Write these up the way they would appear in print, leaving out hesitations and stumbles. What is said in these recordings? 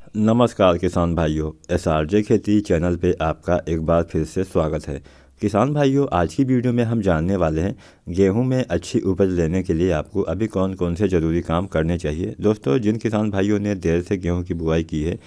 नमस्कार किसान भाइयों, एसआरजे खेती चैनल पे आपका एक बार फिर से स्वागत है। किसान भाइयों, आज की वीडियो में हम जानने वाले हैं गेहूं में अच्छी उपज लेने के लिए आपको अभी कौन कौन से ज़रूरी काम करने चाहिए। दोस्तों, जिन किसान भाइयों ने देर से गेहूं की बुआई की है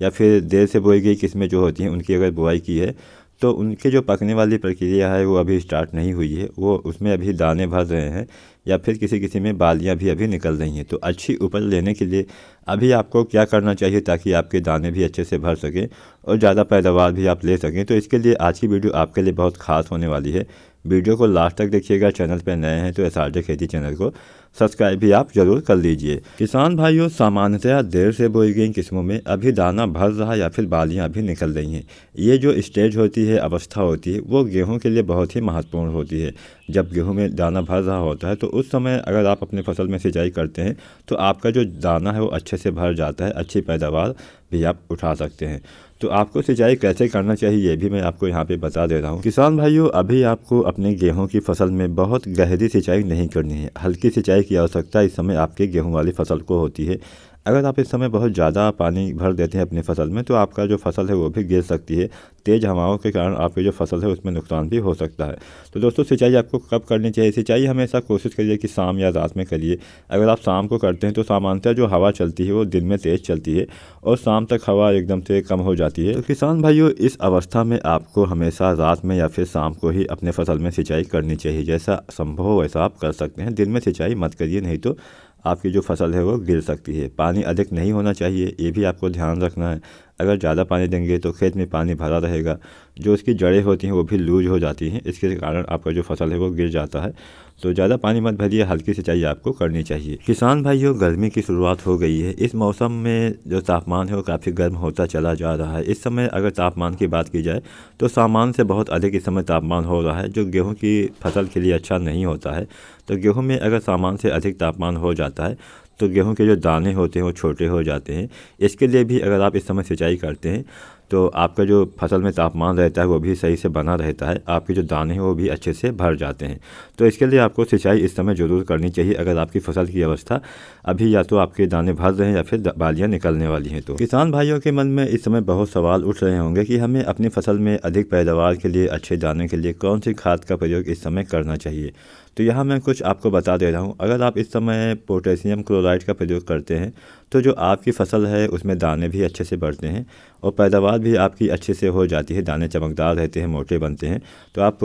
या फिर देर से बोई गई किस्में जो होती हैं उनकी अगर बुआई की है तो उनके जो पकने वाली प्रक्रिया है वो अभी स्टार्ट नहीं हुई है, वो उसमें अभी दाने भर रहे हैं या फिर किसी किसी में बालियां भी अभी निकल रही हैं। तो अच्छी उपज लेने के लिए अभी आपको क्या करना चाहिए ताकि आपके दाने भी अच्छे से भर सकें और ज़्यादा पैदावार भी आप ले सकें। तो इसके लिए आज की वीडियो आपके लिए बहुत खास होने वाली है। वीडियो को लास्ट तक देखिएगा। चैनल पर नए हैं तो एसआरजे खेती चैनल को सब्सक्राइब भी आप जरूर कर लीजिए। किसान भाइयों, सामान्यतया देर से बोई गई किस्मों में अभी दाना भर रहा या फिर बालियां अभी निकल रही हैं। ये जो स्टेज होती है, अवस्था होती है, वो गेहूं के लिए बहुत ही महत्वपूर्ण होती है। जब गेहूं में दाना भर रहा होता है तो उस समय अगर आप अपने फसल में सिंचाई करते हैं तो आपका जो दाना है वो अच्छे से भर जाता है, अच्छी पैदावार भी आप उठा सकते हैं। तो आपको सिंचाई कैसे करना चाहिए ये भी मैं आपको यहाँ पे बता दे रहा हूँ। किसान भाइयों, अभी आपको अपने गेहूं की फसल में बहुत गहरी सिंचाई नहीं करनी है। हल्की सिंचाई की आवश्यकता इस समय आपके गेहूं वाली फसल को होती है। अगर आप इस समय बहुत ज़्यादा पानी भर देते हैं अपनी फसल में तो आपका जो फसल है वो भी गिर सकती है। तेज़ हवाओं के कारण आपकी जो फसल है उसमें नुकसान भी हो सकता है। तो दोस्तों, सिंचाई आपको कब करनी चाहिए? सिंचाई हमेशा कोशिश करिए कि शाम या रात में करिए। अगर आप शाम को करते हैं तो सामान्यतः जो हवा चलती है वो दिन में तेज़ चलती है और शाम तक हवा एकदम से कम हो जाती है। तो किसान भाइयों, इस अवस्था में आपको हमेशा रात में या फिर शाम को ही अपने फसल में सिंचाई करनी चाहिए। जैसा संभव हो वैसा आप कर सकते हैं। दिन में सिंचाई मत करिए, नहीं तो आपकी जो फसल है वो गिर सकती है। पानी अधिक नहीं होना चाहिए, ये भी आपको ध्यान रखना है। अगर ज़्यादा पानी देंगे तो खेत में पानी भरा रहेगा, जो उसकी जड़ें होती हैं वो भी लूज हो जाती हैं, इसके कारण आपका जो फसल है वो गिर जाता है। तो ज़्यादा पानी मत भरिए, हल्की सिंचाई आपको करनी चाहिए। किसान भाइयों, गर्मी की शुरुआत हो गई है। इस मौसम में जो तापमान है वो काफ़ी गर्म होता चला जा रहा है। इस समय अगर तापमान की बात की जाए तो सामान्य से बहुत अधिक इस समय तापमान हो रहा है, जो गेहूँ की फसल के लिए अच्छा नहीं होता है। तो गेहूँ में अगर सामान्य से अधिक तापमान हो जाता है तो गेहूं के जो दाने होते हैं वो छोटे हो जाते हैं। इसके लिए भी अगर आप इस समय सिंचाई करते हैं तो आपका जो फसल में तापमान रहता है वो भी सही से बना रहता है, आपके जो दाने हैं वो भी अच्छे से भर जाते हैं। तो इसके लिए आपको सिंचाई इस समय ज़रूर करनी चाहिए अगर आपकी फसल की अवस्था अभी या तो आपके दाने भर रहे हैं या फिर बालियाँ निकलने वाली हैं। तो किसान भाइयों के मन में इस समय बहुत सवाल उठ रहे होंगे कि हमें अपनी फसल में अधिक पैदावार के लिए, अच्छे दाने के लिए कौन सी खाद का प्रयोग इस समय करना चाहिए। तो यहाँ मैं कुछ आपको बता दे रहा हूँ। अगर आप इस समय पोटेशियम क्लोराइड का प्रयोग करते हैं तो जो आपकी फसल है उसमें दाने भी अच्छे से बढ़ते हैं और पैदावार भी आपकी अच्छे से हो जाती है। दाने चमकदार रहते हैं, मोटे बनते हैं। तो आप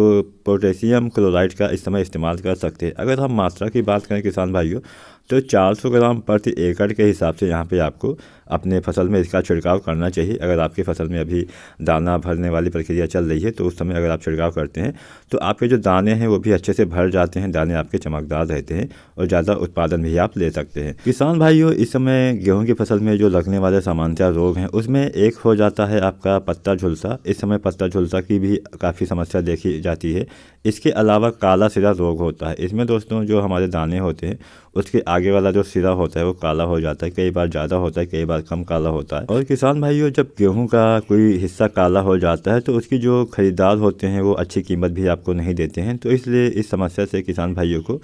पोटेशियम क्लोराइड का इस समय इस्तेमाल कर सकते हैं। अगर हम मात्रा की बात करें किसान भाइयों तो 400 ग्राम प्रति एकड़ के हिसाब से यहाँ पे आपको अपने फसल में इसका छिड़काव करना चाहिए। अगर आपकी फसल में अभी दाना भरने वाली प्रक्रिया चल रही है तो उस समय अगर आप छिड़काव करते हैं तो आपके जो दाने हैं वो भी अच्छे से भर जाते हैं, दाने आपके चमकदार रहते हैं और ज़्यादा उत्पादन भी आप ले सकते हैं। किसान भाइयों, इस समय गेहूं की फसल में जो लगने वाले सामान्यतः रोग हैं उसमें एक हो जाता है आपका पत्ता झुलसा। इस समय पत्ता झुलसा की भी काफ़ी समस्या देखी जाती है। इसके अलावा काला सिरा रोग होता है। इसमें दोस्तों जो हमारे दाने होते हैं उसके आगे वाला जो सिरा होता है वो काला हो जाता है, कई बार ज़्यादा होता है, कई बार कम काला होता है। और किसान भाइयों, जब गेहूं का कोई हिस्सा काला हो जाता है तो उसकी जो खरीदार होते हैं वो अच्छी कीमत भी आपको नहीं देते हैं। तो इसलिए इस समस्या से किसान भाइयों को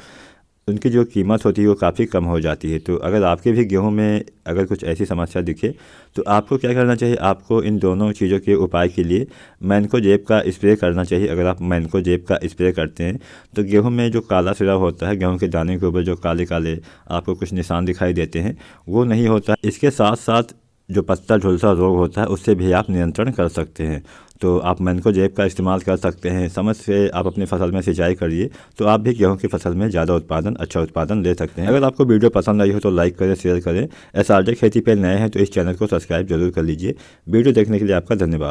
उनकी जो कीमत होती है वो काफ़ी कम हो जाती है। तो अगर आपके भी गेहूं में अगर कुछ ऐसी समस्या दिखे तो आपको क्या करना चाहिए? आपको इन दोनों चीज़ों के उपाय के लिए मैनकोजेब का स्प्रे करना चाहिए। अगर आप मैनकोजेब का स्प्रे करते हैं तो गेहूं में जो काला सिरा होता है, गेहूं के दाने के ऊपर जो काले काले आपको कुछ निशान दिखाई देते हैं वो नहीं होता। इसके साथ साथ जो पत्ता झुलसा रोग होता है उससे भी आप नियंत्रण कर सकते हैं। तो आप मैनकोजेब का इस्तेमाल कर सकते हैं। समय से आप अपनी फसल में सिंचाई करिए तो आप भी गेहूं की फसल में ज़्यादा उत्पादन, अच्छा उत्पादन ले सकते हैं। अगर आपको वीडियो पसंद आई हो तो लाइक करें, शेयर करें। एसआरजे खेती पे नए हैं तो इस चैनल को सब्सक्राइब जरूर कर लीजिए। वीडियो देखने के लिए आपका धन्यवाद।